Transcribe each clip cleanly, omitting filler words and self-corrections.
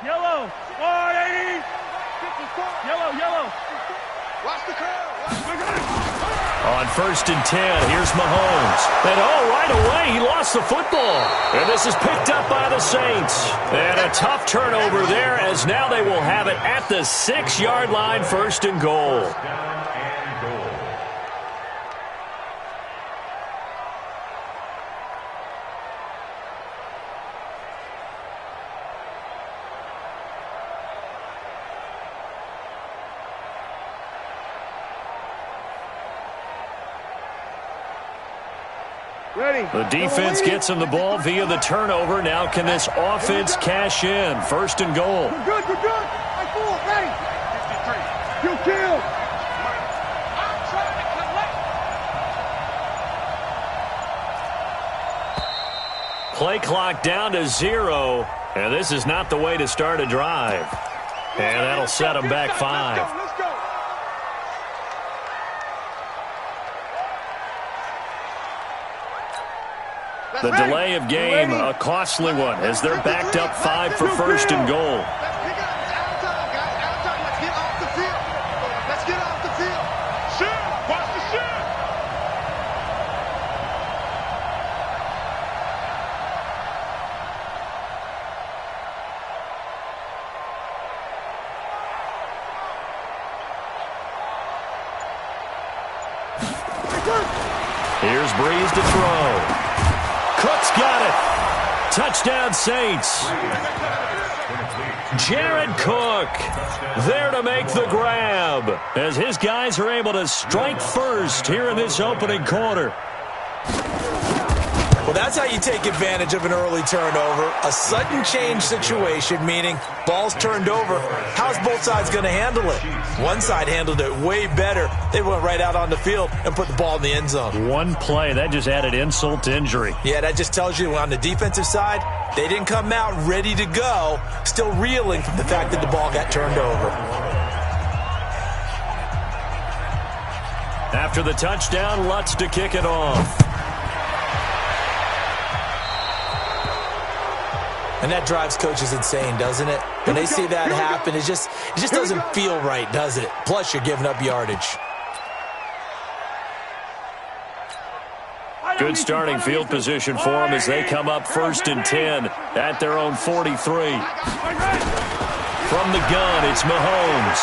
Yellow. 180. Yellow. Watch the curve. On 1st and 10, here's Mahomes. And right away, he lost the football. And this is picked up by the Saints. And a tough turnover there, as now they will have it at the 6-yard line, 1st and goal. The defense gets him the ball via the turnover. Now can this offense cash in? 1st and goal. We're good. Right forward, ready. 53. Kill. I'm trying to collect. Play clock down to 0. And this is not the way to start a drive. And that'll set them back 5. Let's go. The delay of game, a costly one, as they're backed up 5 for 1st and goal. Let's get off the field. Shoot. Watch the shoot. Here's Breeze to throw. Cook's got it. Touchdown, Saints. Jared Cook there to make the grab, as his guys are able to strike first here in this opening quarter. Well, that's how you take advantage of an early turnover. A sudden change situation, meaning ball's turned over. How's both sides going to handle it? One side handled it way better. They went right out on the field and put the ball in the end zone. One play, that just added insult to injury. Yeah, that just tells you on the defensive side, they didn't come out ready to go, still reeling from the fact that the ball got turned over. After the touchdown, Lutz to kick it off. And that drives coaches insane, doesn't it? When they see that happen, it just doesn't feel right, does it? Plus, you're giving up yardage. Good starting field position for them as they come up 1st and 10 at their own 43. From the gun, it's Mahomes.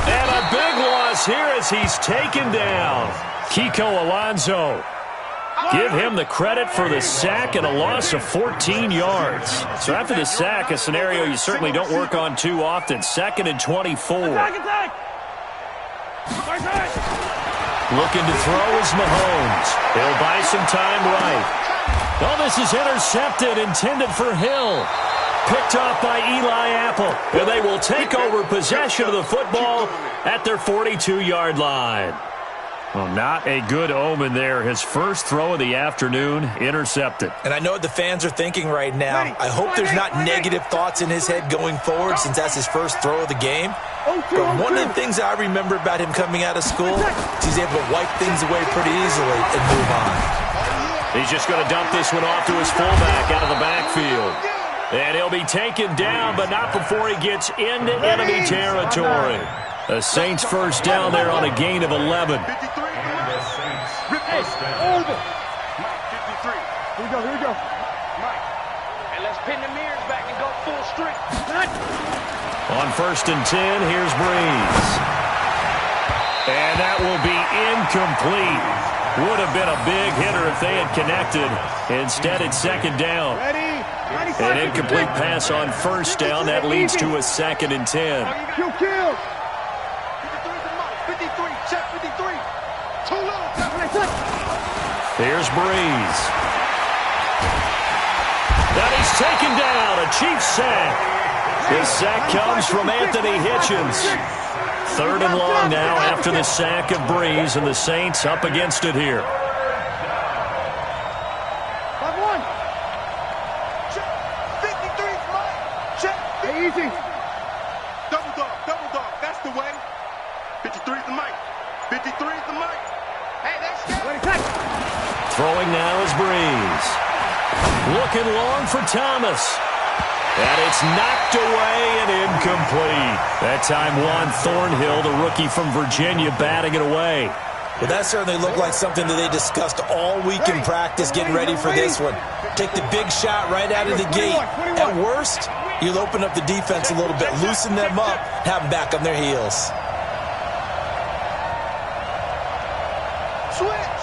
And a big loss here as he's taken down. Kiko Alonso. Give him the credit for the sack and a loss of 14 yards. So after the sack, a scenario you certainly don't work on too often. 2nd and 24. Looking to throw is Mahomes. He'll buy some time right. Oh, this is intercepted, intended for Hill. Picked off by Eli Apple. And they will take over possession of the football at their 42-yard line. Well, not a good omen there. His first throw of the afternoon intercepted. And I know what the fans are thinking right now. I hope there's not negative thoughts in his head going forward since that's his first throw of the game. But one of the things I remember about him coming out of school is he's able to wipe things away pretty easily and move on. He's just going to dump this one off to his fullback out of the backfield. And he'll be taken down, but not before he gets into enemy territory. The Saints first down there on a gain of 11. 53. Over. 53. Here we go. Mike. And let's pin the mirrors back and go full strength. On 1st and 10, here's Breeze. And that will be incomplete. Would have been a big hitter if they had connected. Instead, it's 2nd down. An incomplete pass on 1st down. That leads to a 2nd and 10. Kill. 53, check 53. Too low. Here's Breeze. Now he's taken down. A Chiefs sack. This sack comes from Anthony Hitchens. 3rd and long now after the sack of Breeze, and the Saints up against it here. 5-1. Check. 53's Mike. Check. Easy. Double dog. That's the way. 53's the Mike. 53's the Mike. Hey, that's it. Throwing now is Breeze. Looking long for Thomas. And it's knocked away and incomplete. That time Juan Thornhill, the rookie from Virginia, batting it away. Well, that certainly looked like something that they discussed all week in practice, getting ready for this one. Take the big shot right out of the gate. At worst, you'll open up the defense a little bit, loosen them up, have them back on their heels. Switch.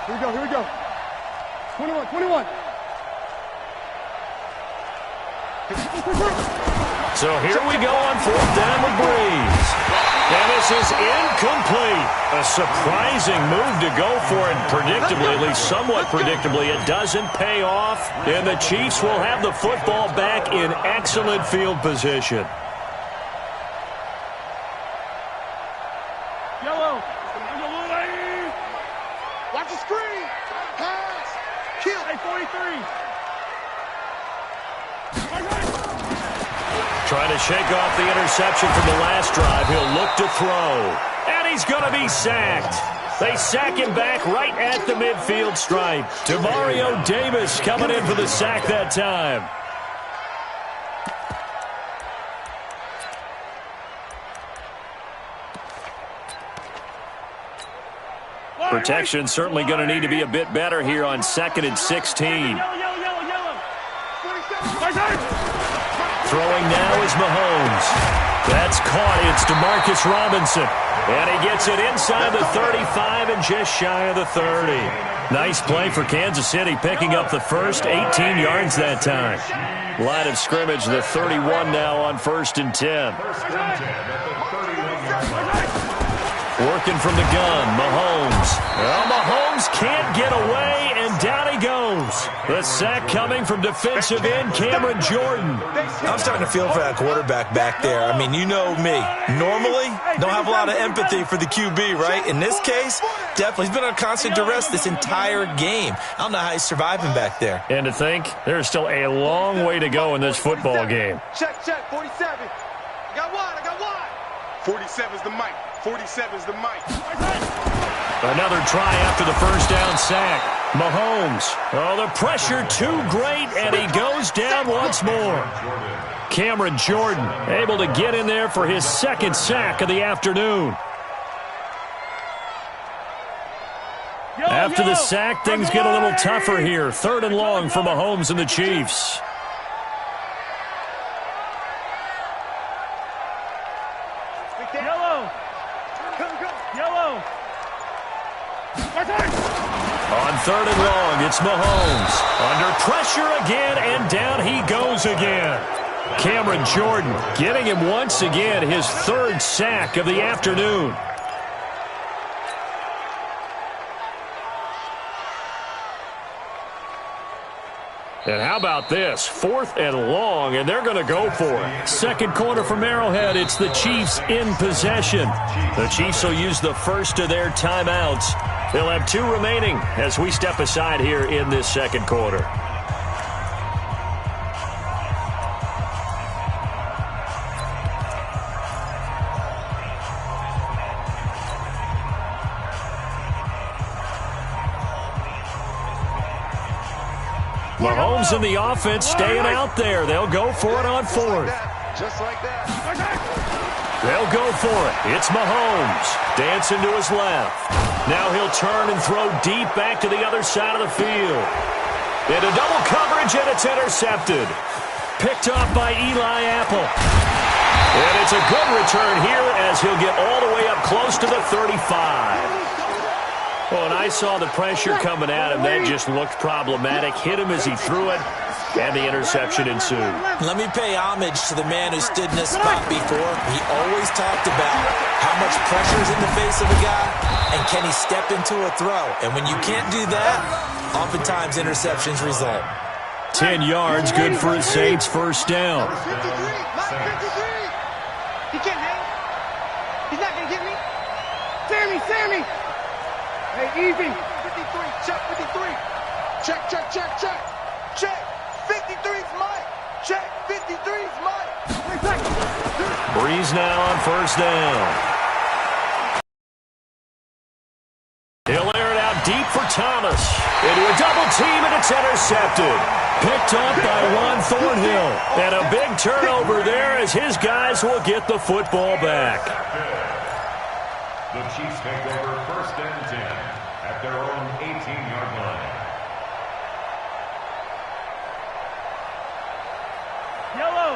Here we go. 21. So here we go on 4th down with Breeze. And this is incomplete. A surprising move to go for it. Predictably, at least somewhat predictably, it doesn't pay off. And the Chiefs will have the football back in excellent field position. Yellow. Watch the screen. Pass. Kill. Hey, 43. Trying to shake off the interception from the last drive. He'll look to throw. And he's going to be sacked. They sack him back right at the midfield stripe. Demario Davis coming in for the sack that time. Protection certainly going to need to be a bit better here on 2nd and 16. Throwing now is Mahomes. That's caught. It's Demarcus Robinson. And he gets it inside the 35 and just shy of the 30. Nice play for Kansas City, picking up the first 18 yards that time. Line of scrimmage, the 31 now on 1st and 10. Working from the gun, Mahomes. Well, Mahomes can't get away, and down he goes. The sack coming from defensive end Cameron Jordan. I'm starting to feel for that quarterback back there. I mean, you know me. Normally, don't have a lot of empathy for the QB, right? In this case, definitely. He's been on constant duress this entire game. I don't know how he's surviving back there. And to think, there's still a long way to go in this football game. Check, 47. I got one. 47's the mic. 47's the mic. Another try after the first down sack. Mahomes. Oh, the pressure too great, and he goes down once more. Cameron Jordan able to get in there for his 2nd sack of the afternoon. After the sack, things get a little tougher here. 3rd and long for Mahomes and the Chiefs. On 3rd and long, it's Mahomes. Under pressure again, and down he goes again. Cameron Jordan getting him once again, his 3rd sack of the afternoon. And how about this? 4th and long, and they're going to go for it. 2nd quarter from Arrowhead. It's the Chiefs in possession. The Chiefs will use the first of their timeouts. They'll have 2 remaining as we step aside here in this 2nd quarter. Mahomes and the offense staying out there. They'll go for it on 4th. Just like that. They'll go for it. It's Mahomes. Dancing to his left. Now he'll turn and throw deep back to the other side of the field. Into double coverage, and it's intercepted. Picked off by Eli Apple. And it's a good return here as he'll get all the way up close to the 35. Well, and I saw the pressure coming at him. That just looked problematic. Hit him as he threw it, and the interception ensued. Let me pay homage to the man who stood in this spot before. He always talked about how much pressure is in the face of a guy, and can he step into a throw. And when you can't do that, oftentimes interceptions result. 10 yards, good for his Saints' 1st down. 53. He can't hang. He's not going to get me. Sammy. Hey, easy. 53. Check 53. Check. Check. 53's Mike. Check. 53's Mike. Breeze now on 1st down. He'll air it out deep for Thomas. Into a double team, and it's intercepted. picked up by Juan Thornhill. And a big turnover there as his guys will get the football back. The Chiefs take over 1st and 10 at their own 18-yard line.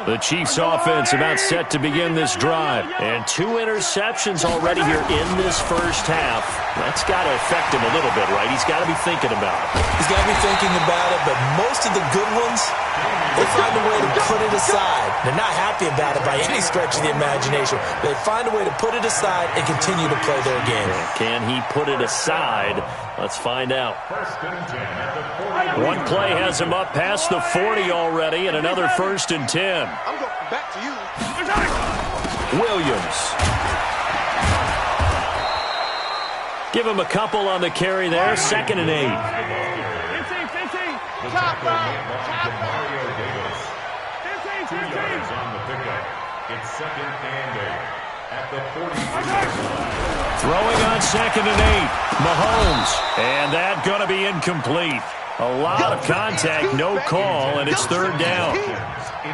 The Chiefs offense about set to begin this drive. And 2 interceptions already here in this first half. That's got to affect him a little bit, right? He's got to be thinking about it. He's got to be thinking about it, but most of the good ones, they find a way to put it aside. They're not happy about it by any stretch of the imagination. They find a way to put it aside and continue to play their game. Can he put it aside? Let's find out. 1st and 10 at the 40. One play has him up past the 40 already, and another 1st and 10. I'm going back to you. Williams. Give him a couple on the carry there. 2nd and 8. 15. Chop out. Mario Davis. 2 yards on the pickup. It's 2nd and 8 at the 40. Throwing on 2nd and 8. Mahomes. And that going to be incomplete. A lot of contact, no call, and it's 3rd down.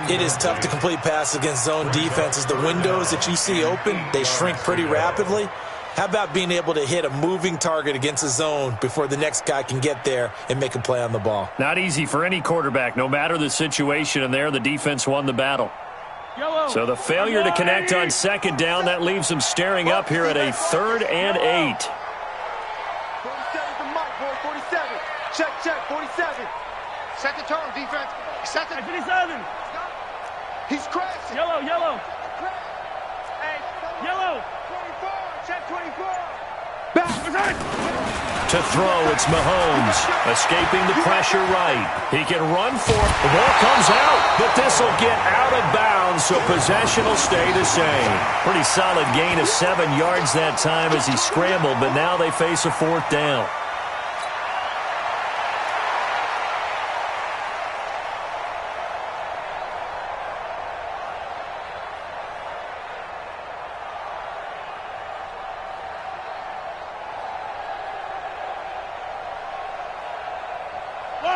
It is tough to complete passes against zone defenses. The windows that you see open, they shrink pretty rapidly. How about being able to hit a moving target against a zone before the next guy can get there and make a play on the ball? Not easy for any quarterback, no matter the situation, and there the defense won the battle. So the failure to connect on 2nd down, that leaves them staring up here at a 3rd and 8. 47 to Mike, boy, 47. Check, 47. Set the tone, defense. Set the... 57. He's crashing. Yellow. Hey, Yellow. 24. Check 24. Back. To throw, it's Mahomes, escaping the pressure right. He can run for it. The ball comes out, but this will get out of bounds, so possession will stay the same. Pretty solid gain of 7 yards that time as he scrambled, but now they face a 4th down.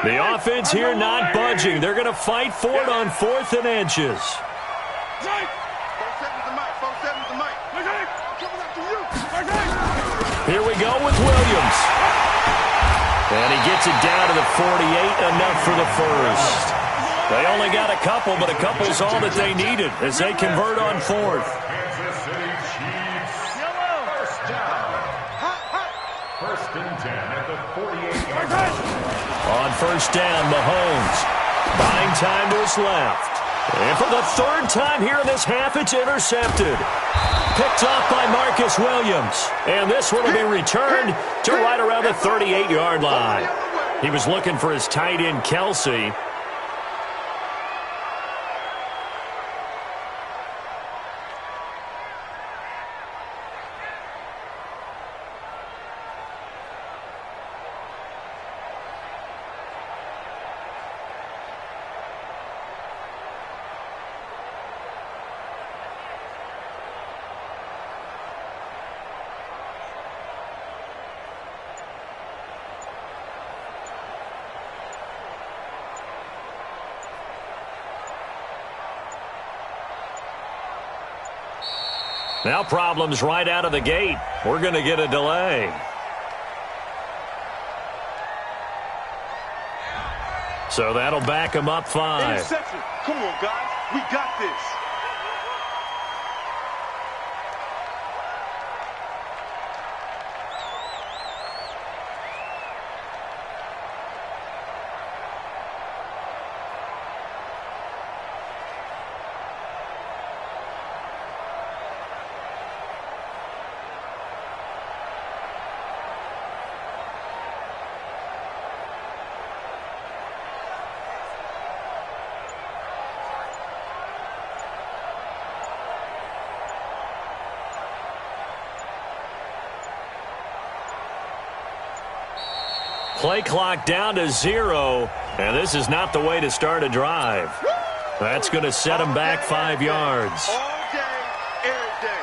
The offense here not budging. They're going to fight for it on 4th and inches. 47 to Mike, 47 to Mike. Coming up to you. Here we go with Williams. And he gets it down to the 48, enough for the first. They only got a couple, but a couple's all that they needed as they convert on 4th. Kansas City Chiefs. 1st down. 1st and 10 at the 48-yard line. On 1st down, Mahomes buying time to his left. And for the 3rd time here in this half, it's intercepted. Picked off by Marcus Williams. And this one will be returned to right around the 38-yard line. He was looking for his tight end, Kelsey. Now problems right out of the gate. We're going to get a delay. So that'll back him up 5. Interception. Come on, guys. We got this. Play clock down to 0, and this is not the way to start a drive. That's going to set him back 5 yards. All day, every day.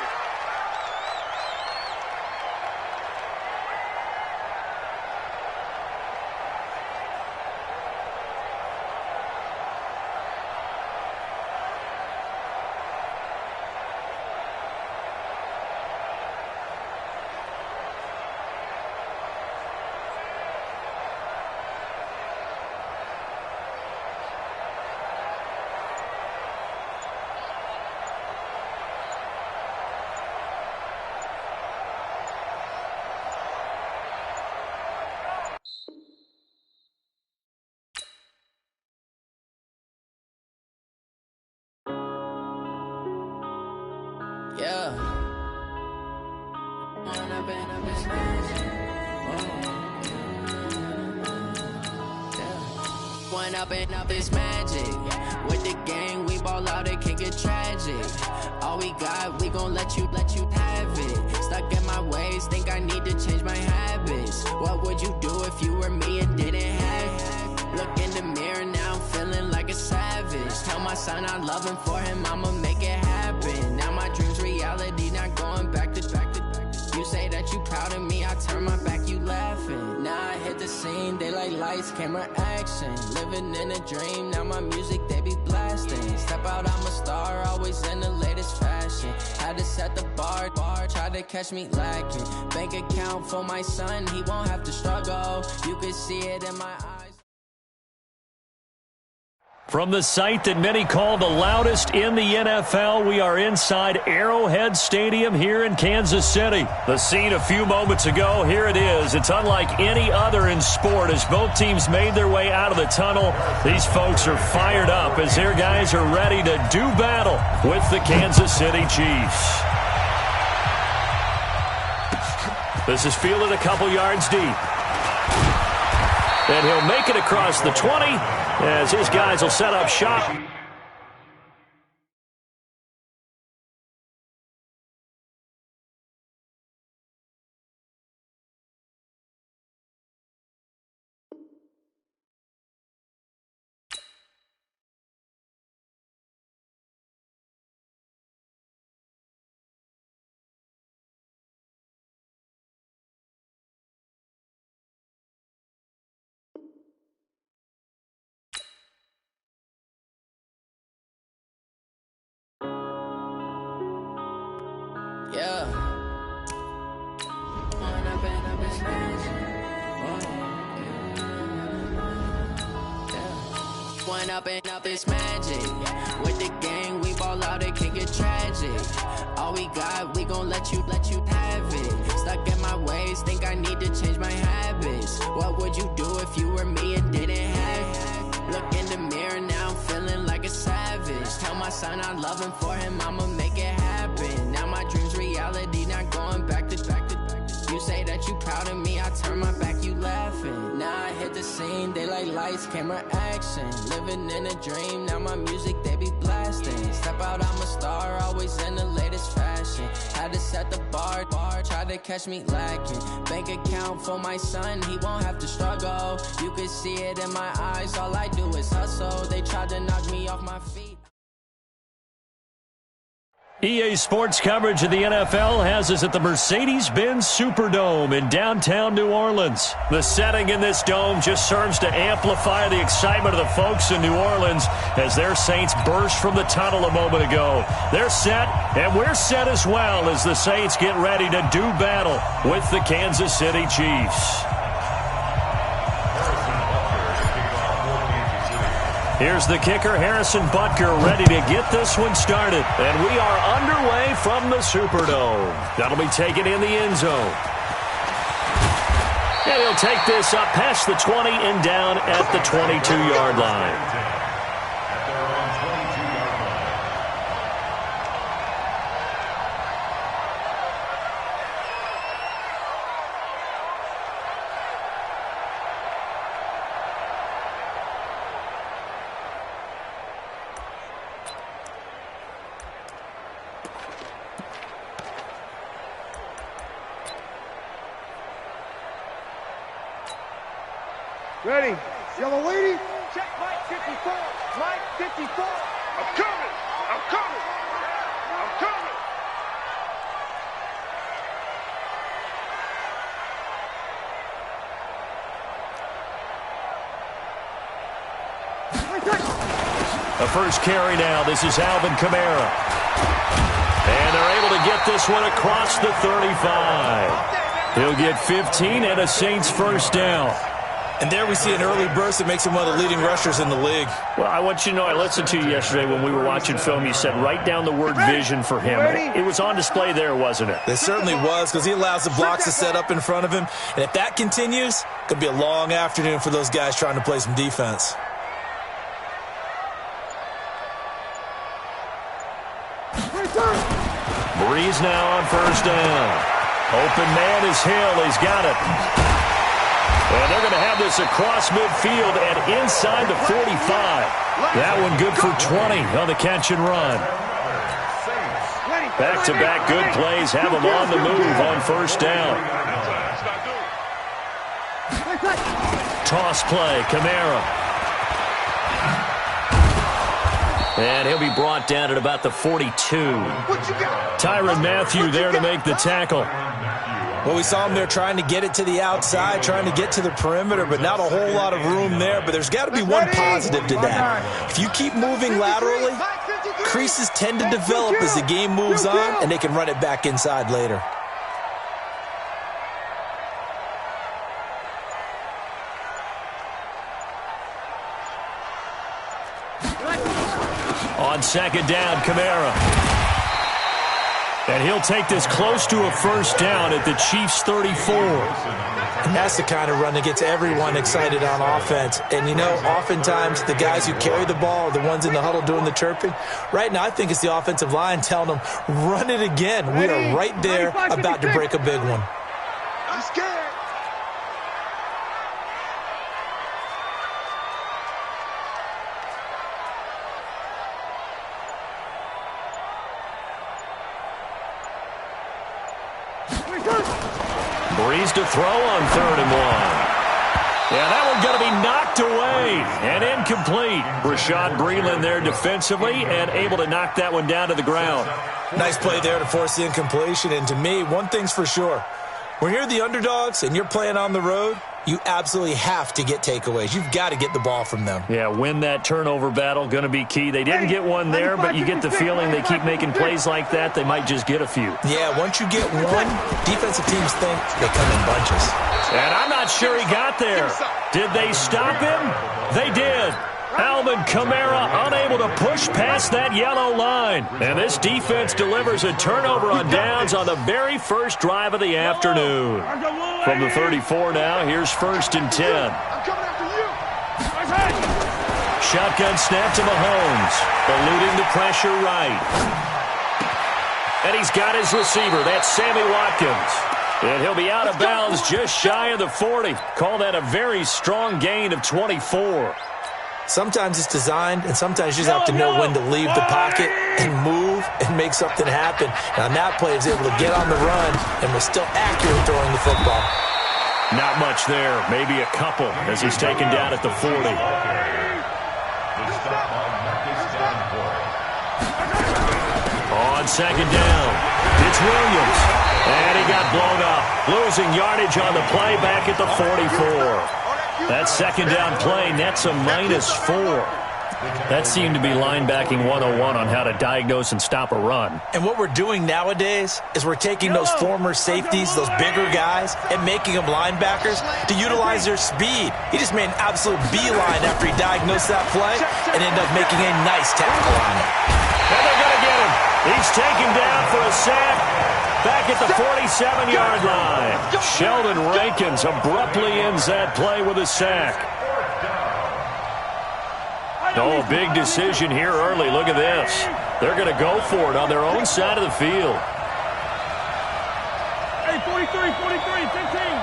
Yeah. One up and up is magic. With the gang, we ball out, it can get tragic. All we got, we gon' let you have it. Stuck in my ways, think I need to change my habits. What would you do if you were me and didn't have it? Look in the mirror, now I'm feeling like a savage. Tell my son I love him, for him I'ma make it happen. Now my dream's reality, not going back to. You say that you proud of me, I turn my back, you laughing. Now I hit the scene, they like lights, camera, action. Living in a dream, now my music, they be blasting. Step out, I'm a star, always in the latest fashion. Had to set the bar, try to catch me lacking. Bank account for my son, he won't have to struggle. You can see it in my eyes. From the site that many call the loudest in the NFL, we are inside Arrowhead Stadium here in Kansas City. The scene a few moments ago, here it is. It's unlike any other in sport as both teams made their way out of the tunnel. These folks are fired up as their guys are ready to do battle with the Kansas City Chiefs. This is fielded a couple yards deep. And he'll make it across the 20 as his guys will set up shop. Yeah. One up and up is magic. With the gang, we ball out, it can get tragic. All we got, we gon' let you have it. Stuck in my ways, think I need to change my habits. What would you do if you were me and didn't have it? Look in the mirror, now I'm feeling like a savage. Tell my son I love him, for him I'ma make it happen. Now my dream's reality, not going back to. You say that you proud of me, I turn my back, you laughing. Now I hit the scene, they like lights, camera, action. Living in a dream, now my music, they be blasting. Step out, I'm a star, always in the latest fashion. Had to set the bar, try to catch me lacking. Bank account for my son, he won't have to struggle. You can see it in my eyes, all I do is hustle. They tried to knock me off my feet. EA Sports coverage of the NFL has us at the Mercedes-Benz Superdome in downtown New Orleans. The setting in this dome just serves to amplify the excitement of the folks in New Orleans as their Saints burst from the tunnel a moment ago. They're set, and we're set as well as the Saints get ready to do battle with the Kansas City Chiefs. Here's the kicker, Harrison Butker, ready to get this one started. And we are underway from the Superdome. That'll be taken in the end zone. And he'll take this up past the 20 and down at the 22-yard line. Ready. Yellow lady. Check Mike 54. Mike 54. I'm coming. I'm coming. I'm coming. The first carry now. This is Alvin Kamara. And they're able to get this one across the 35. He'll get 15 and a Saints first down. And there we see an early burst that makes him one of the leading rushers in the league. Well, I want you to know, I listened to you yesterday when we were watching film. You said write down the word vision for him. It was on display there, wasn't it? It certainly was, because he allows the blocks to set up in front of him. And if that continues, it could be a long afternoon for those guys trying to play some defense. Breeze now on first down. Open man is Hill. He's got it. And they're going to have this across midfield and inside the 45. That one good for 20 on the catch and run. Back-to-back good plays have them on the move on first down. Toss play, Kamara. And he'll be brought down at about the 42. Tyrann Mathieu there to make the tackle. Well, we saw him there trying to get it to the outside, trying to get to the perimeter, but not a whole lot of room there. But there's got to be one positive to that. If you keep moving laterally, creases tend to develop as the game moves on, and they can run it back inside later. On second down, Kamara. And he'll take this close to a first down at the Chiefs' 34. And that's the kind of run that gets everyone excited on offense. And, you know, oftentimes the guys who carry the ball are the ones in the huddle doing the chirping. Right now, I think it's the offensive line telling them, run it again. We are right there about to break a big one. I'm scared. Breeze to throw on 3rd and 1. Yeah, that one's going to be knocked away and incomplete. Rashad Breeland there defensively and able to knock that one down to the ground. Nice play there to force the incompletion. And to me, one thing's for sure. When you're the underdogs and you're playing on the road, you absolutely have to get takeaways. You've got to get the ball from them. Yeah, win that turnover battle, going to be key. They didn't get one there, but you get the feeling they keep making plays like that, they might just get a few. Yeah, once you get one, defensive teams think they come in bunches. And I'm not sure he got there. Did they stop him? They did. Alvin Kamara unable to push past that yellow line. And this defense delivers a turnover on downs on the very first drive of the afternoon. From the 34 now, here's 1st and 10. Shotgun snap to Mahomes. Eluding the pressure right. And he's got his receiver. That's Sammy Watkins. And he'll be out of bounds just shy of the 40. Call that a very strong gain of 24. Sometimes it's designed, and sometimes you just have to know when to leave the pocket and move and make something happen. And on that play, he was able to get on the run and was still accurate throwing the football. Not much there. Maybe a couple as he's taken down at the 40. On second down, it's Williams. And he got blown up. Losing yardage on the play back at the 44. That second down play nets a -4. That seemed to be linebacking 101 on how to diagnose and stop a run. And what we're doing nowadays is we're taking those former safeties, those bigger guys, and making them linebackers to utilize their speed. He just made an absolute beeline after he diagnosed that play and ended up making a nice tackle on it. And they're going to get him. He's taken down for a sack. Back at the 47-yard line. Sheldon Rankins abruptly ends that play with a sack. Oh, a big decision here early. Look at this. They're going to go for it on their own side of the field. Hey, 43, 15.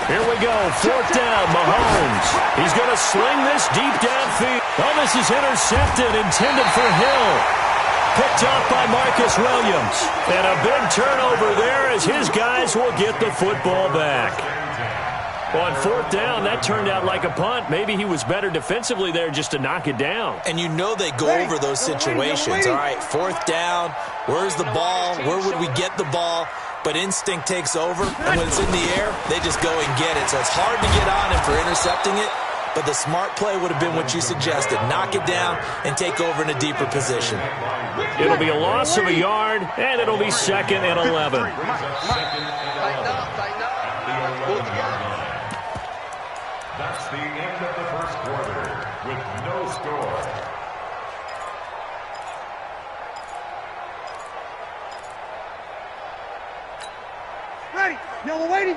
Here we go. 4th down, Mahomes. He's going to sling this deep downfield. Oh, this is intercepted, intended for Hill. Picked off by Marcus Williams. And a big turnover there as his guys will get the football back. On 4th down, that turned out like a punt. Maybe he was better defensively there just to knock it down. And you know they go over those situations. All right, 4th down, where's the ball? Where would we get the ball? But instinct takes over, and when it's in the air, they just go and get it. So it's hard to get on him for intercepting it, but the smart play would have been what you suggested. Knock it down and take over in a deeper position. It'll be a loss of a yard, and it'll be 2nd and 11. That's the end of the first quarter with no score. Ready. Yellow lady. We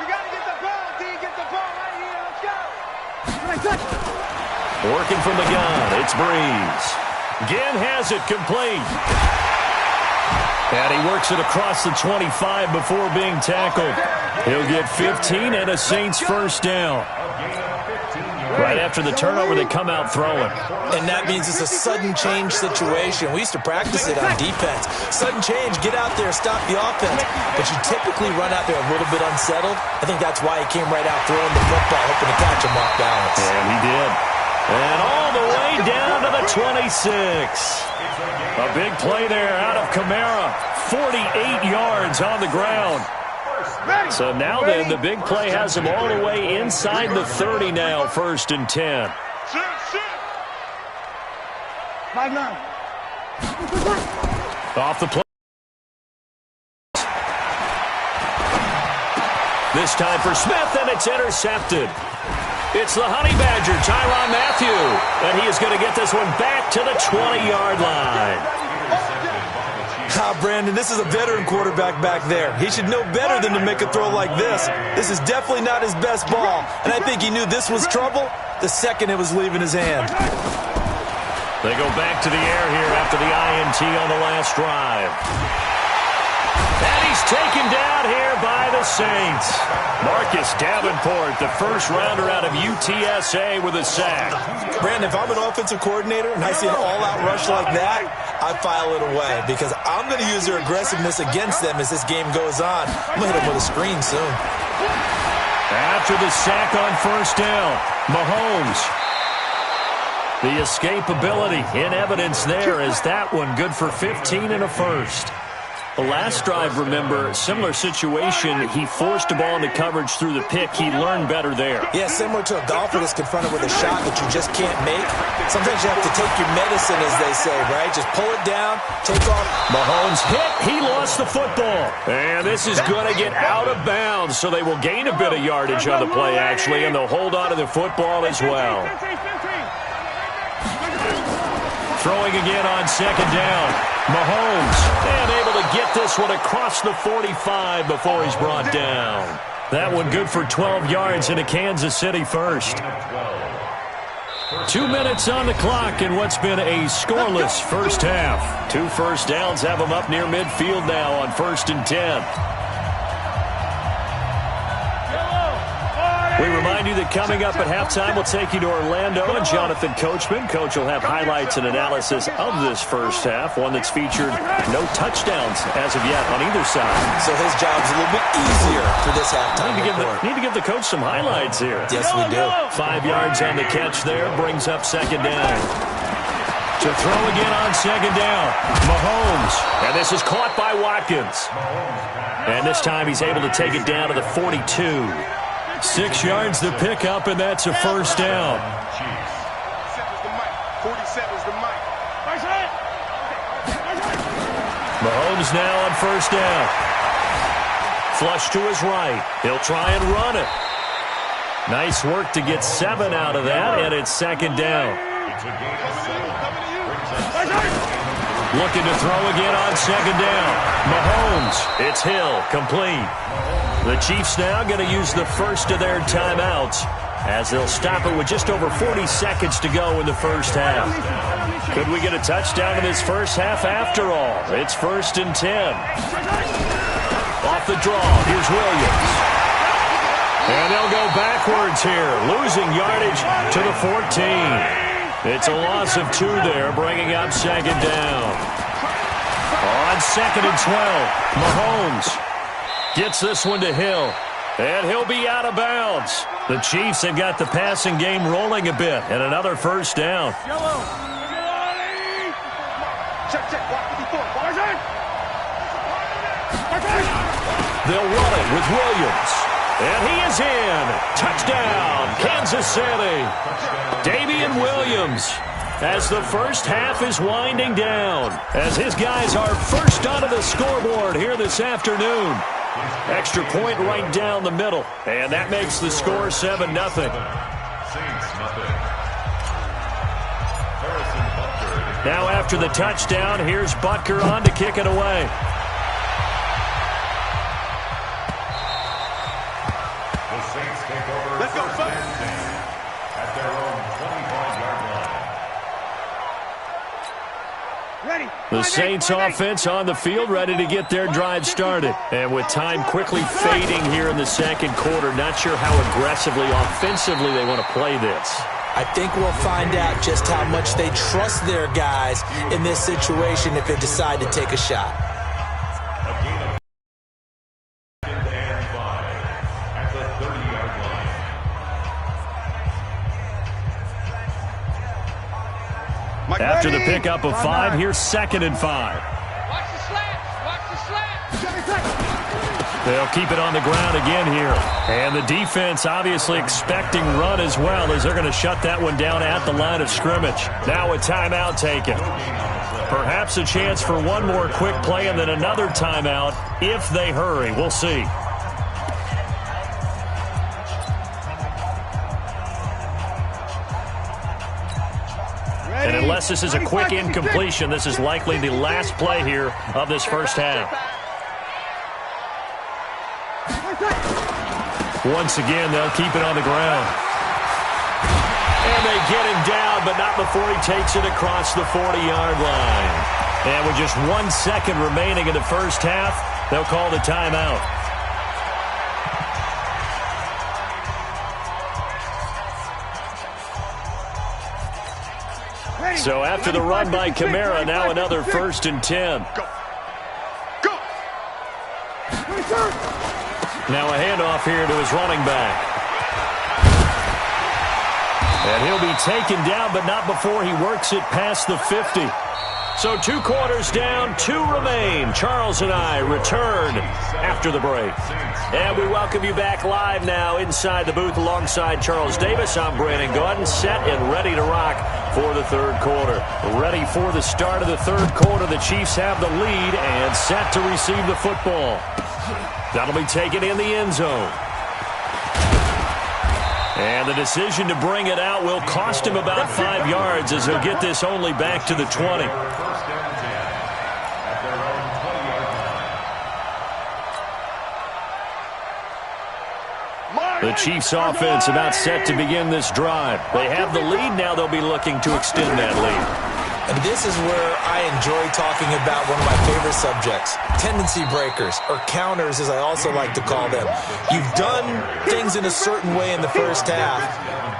got to get the ball, D. Get the ball right here. Let's go. Working from the gun, it's Breeze. Ginn has it complete. And he works it across the 25 before being tackled. He'll get 15 and a Saints first down. Right after the turnover, they come out throwing. And that means it's a sudden change situation. We used to practice it on defense. Sudden change, get out there, stop the offense. But you typically run out there a little bit unsettled. I think that's why he came right out throwing the football, hoping to catch him off balance. And he did. And all the way down to the 26. A big play there out of Kamara. 48 yards on the ground. So now then, the big play has him all the way inside the 30 now, 1st and 10. Off the play. This time for Smith, and it's intercepted. It's the Honey Badger, Tyrann Mathieu, and he is going to get this one back to the 20-yard line. Brandon, this is a veteran quarterback back there. He should know better than to make a throw like this. This is definitely not his best ball, and I think he knew this was trouble the second it was leaving his hand. They go back to the air here after the INT on the last drive. And he's taken down here by the Saints. Marcus Davenport, the first rounder out of UTSA with a sack. Brandon, if I'm an offensive coordinator and I see an all-out rush like that, I file it away because I'm going to use their aggressiveness against them as this game goes on. I'm going to hit them with a screen soon. After the sack on first down, Mahomes. The escapability in evidence there is that one good for 15 and a first. The last drive, remember, similar situation. He forced a ball into coverage through the pick. He learned better there. Yeah, similar to a golfer that's confronted with a shot that you just can't make. Sometimes you have to take your medicine, as they say, right? Just pull it down, take off. Mahomes hit. He lost the football. And this is going to get out of bounds, so they will gain a bit of yardage on the play, actually, and they'll hold on to the football as well. Throwing again on second down. Mahomes, and able to get this one across the 45 before he's brought down. That one good for 12 yards into Kansas City first. 2 minutes on the clock in what's been a scoreless first half. 2 first downs have them up near midfield now on 1st and 10. We remind you that coming up at halftime, we'll take you to Orlando and Jonathan Coachman. Coach will have highlights and analysis of this first half, one that's featured no touchdowns as of yet on either side. So his job's a little bit easier for this halftime. Need to give the coach some highlights here. Yes, we do. 5 yards on the catch there, brings up second down. To throw again on second down, Mahomes. And this is caught by Watkins. And this time he's able to take it down to the 42. 6 yards to pick up, and that's a first down. 47's the mic. Mahomes now on first down. Flush to his right. He'll try and run it. Nice work to get 7 out of that, and it's second down. Looking to throw again on second down. Mahomes, it's Hill, complete. The Chiefs now going to use the first of their timeouts as they'll stop it with just over 40 seconds to go in the first half. Could we get a touchdown in this first half after all? It's 1st and 10. Off the draw, here's Williams. And they'll go backwards here, losing yardage to the 14. It's a loss of 2 there, bringing up second down. On 2nd and 12, Mahomes gets this one to Hill, and he'll be out of bounds. The Chiefs have got the passing game rolling a bit, and another first down. They'll run it with Williams, and he is in. Touchdown, Kansas City. Damian Williams, as the first half is winding down, as his guys are first onto the scoreboard here this afternoon. Extra point right down the middle, and that makes the score 7-0. Now after the touchdown, here's Butker on to kick it away. Let's go, at their own 25-yard line. Ready. The Saints offense on the field, ready to get their drive started. And with time quickly fading here in the second quarter, not sure how aggressively, offensively they want to play this. I think we'll find out just how much they trust their guys in this situation if they decide to take a shot. A gain of 2nd and 5 at the 30-yard line. After the pickup of 5, here's 2nd and 5. Watch the slaps. Watch the slaps. They'll keep it on the ground again here. And the defense obviously expecting run as well, as they're going to shut that one down at the line of scrimmage. Now a timeout taken. Perhaps a chance for one more quick play and then another timeout if they hurry. We'll see. And unless this is a quick incompletion, this is likely the last play here of this first half. Once again, they'll keep it on the ground. And they get him down, but not before he takes it across the 40-yard line. And with just 1 second remaining in the first half, they'll call the timeout. So after the run by Kamara, now another 1st and 10. Go. Now a handoff here to his running back. And he'll be taken down, but not before he works it past the 50. So 2 quarters down, 2 remain. Charles and I return after the break. And we welcome you back live now inside the booth alongside Charles Davis. I'm Brandon Gordon, set and ready to rock for the 3rd quarter. Ready for the start of the 3rd quarter. The Chiefs have the lead and set to receive the football. That'll be taken in the end zone. And the decision to bring it out will cost him about 5 yards, as he'll get this only back to the 20. The Chiefs offense about set to begin this drive. They have the lead. Now they'll be looking to extend that lead. And this is where I enjoy talking about one of my favorite subjects, tendency breakers, or counters as I also like to call them. You've done things in a certain way in the first half,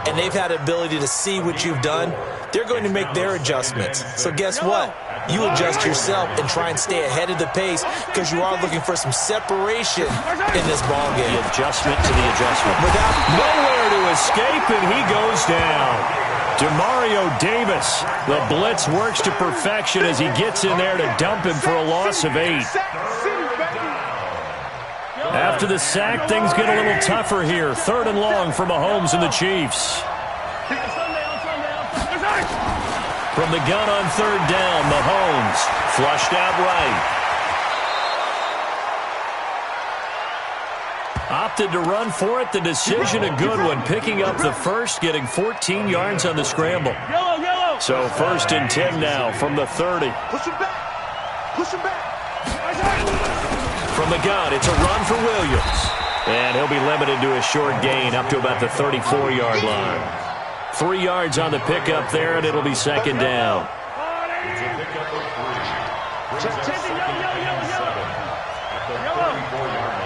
and they've had the ability to see what you've done. They're going to make their adjustments. So guess what? You adjust yourself and try and stay ahead of the pace, because you are looking for some separation in this ball game. The adjustment to the adjustment. Without nowhere to escape, and he goes down. Demario Davis, the blitz works to perfection as he gets in there to dump him for a loss of 8. After the sack, things get a little tougher here. 3rd and long for Mahomes and the Chiefs. From the gun on 3rd down, Mahomes flushed out right. Opted to run for it. The decision a good one. Picking up the first, getting 14 yards on the scramble. So 1st and 10 now from the 30. Push him back. From the gun, it's a run for Williams. And he'll be limited to a short gain up to about the 34-yard line. 3 yards on the pickup there, and it'll be 2nd down. It's a pickup of 3. Brings up 2nd and 7 at the 34-yard line.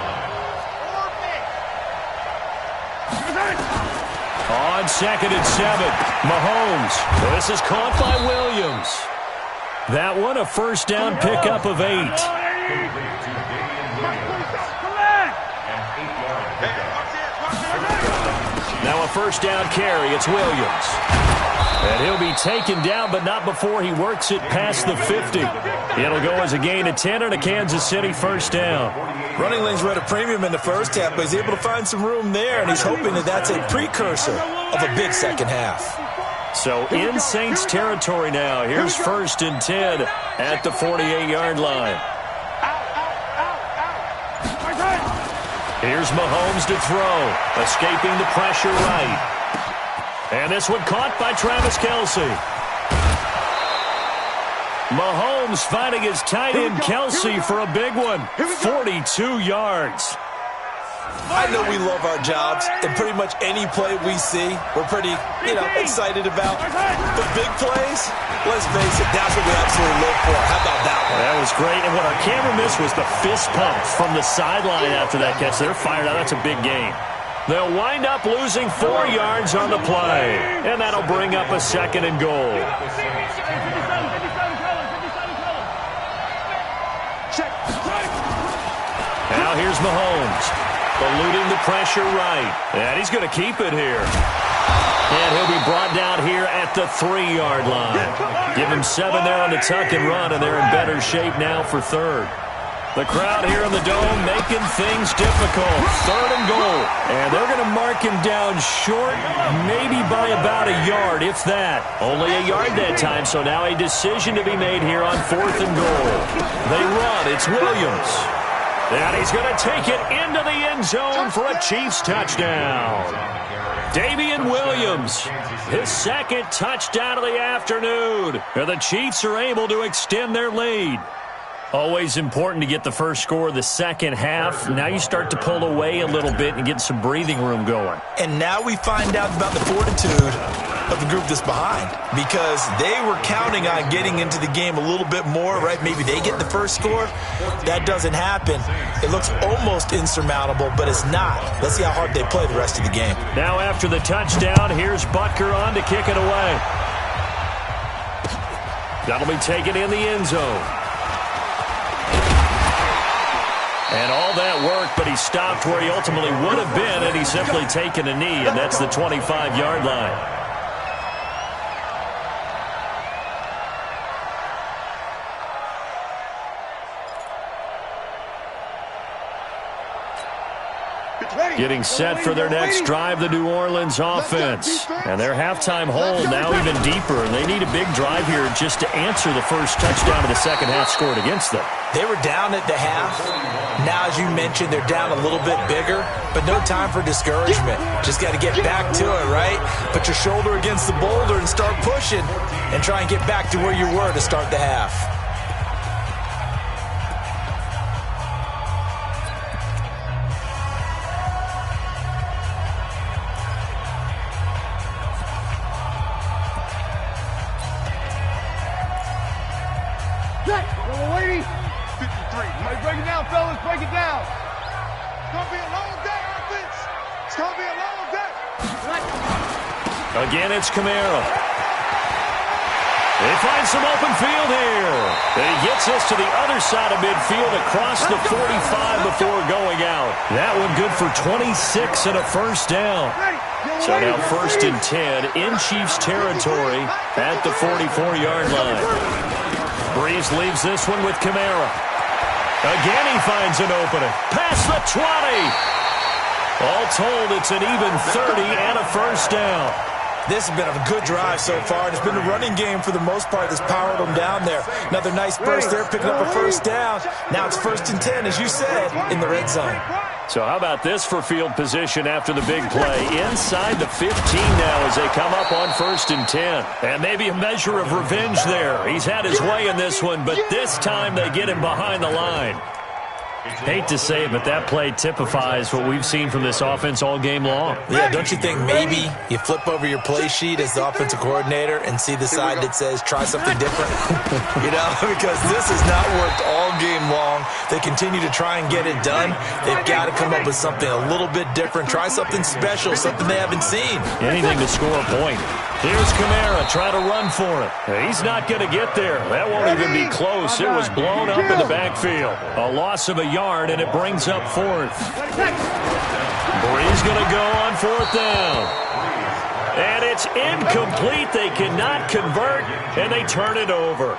On 2nd and 7, Mahomes. This is caught by Williams. That one, a 1st down pickup of 8. Complete to Damian Williams. An 8-yard pickup. Now a 1st down carry. It's Williams. And he'll be taken down, but not before he works it past the 50. It'll go as a gain of 10 and a Kansas City 1st down. Running lanes were at a premium in the first half, but he's able to find some room there, and he's hoping that that's a precursor of a big second half. So in Saints territory now. Here's 1st and 10 at the 48-yard line. Here's Mahomes to throw, escaping the pressure right. And this one caught by Travis Kelce. Mahomes finding his tight end Kelce for a big one. 42 yards. I know we love our jobs, and pretty much any play we see, we're pretty, excited about. But big plays, let's face it, that's what we absolutely live for. How about that one? That was great, and what our camera missed was the fist pump from the sideline after that catch. They're fired out. That's a big game. They'll wind up losing 4 yards on the play, and that'll bring up a 2nd and goal. Now here's Mahomes, eluding the pressure right, and he's going to keep it here. And he'll be brought down here at the 3-yard line. Give him 7 there on the tuck and run, and they're in better shape now for 3rd. The crowd here in the Dome making things difficult. 3rd and goal. And they're going to mark him down short, maybe by about a yard, if that. Only a yard that time, so now a decision to be made here on 4th and goal. They run. It's Williams. And he's going to take it into the end zone for a Chiefs touchdown. Damian Williams, his 2nd touchdown of the afternoon. And the Chiefs are able to extend their lead. Always important to get the first score of the second half. Now you start to pull away a little bit and get some breathing room going. And now we find out about the fortitude of the group that's behind, because they were counting on getting into the game a little bit more, right? Maybe they get the first score. That doesn't happen. It looks almost insurmountable, but it's not. Let's see how hard they play the rest of the game. Now after the touchdown, here's Butker on to kick it away. That'll be taken in the end zone. And all that work, but he stopped where he ultimately would have been, and he's simply taken a knee, and that's the 25-yard line. Getting set for their next drive, the New Orleans offense. And their halftime hole now even deeper, and they need a big drive here just to answer the first touchdown of the second half scored against them. They were down at the half. Now, as you mentioned, they're down a little bit bigger, but no time for discouragement. Just got to get back to it, right? Put your shoulder against the boulder and start pushing and try and get back to where you were to start the half. Waiting. 53. Break it down, fellas. Break it down. It's going to be a long day, offense. It's going to be a long day. Again, it's Kamara. They find some open field here. And he gets us to the other side of midfield across the 45 before going out. That one good for 26 and a first down. So now 1st and 10 in Chiefs territory at the 44-yard line. Breeze leaves this one with Kamara. Again, he finds an opening. Past the 20. All told, it's an even 30 and a first down. This has been a good drive so far, and it's been a running game for the most part that's powered them down there. Another nice burst there, picking up a first down. Now it's 1st and 10, as you said, in the red zone. So how about this for field position after the big play? Inside the 15 now as they come up on 1st and 10. And maybe a measure of revenge there. He's had his way in this one, but this time they get him behind the line. Hate to say it, but that play typifies what we've seen from this offense all game long. Yeah, don't you think maybe you flip over your play sheet as the offensive coordinator and see the side that says try something different? Because this has not worked all game long. They continue to try and get it done. They've got to come up with something a little bit different. Try something special, something they haven't seen. Anything to score a point. Here's Kamara trying to run for it. He's not going to get there. That won't even be close. It was blown up in the backfield. A loss of a yard, and it brings up 4th. Breeze going to go on 4th down. And it's incomplete. They cannot convert, and they turn it over.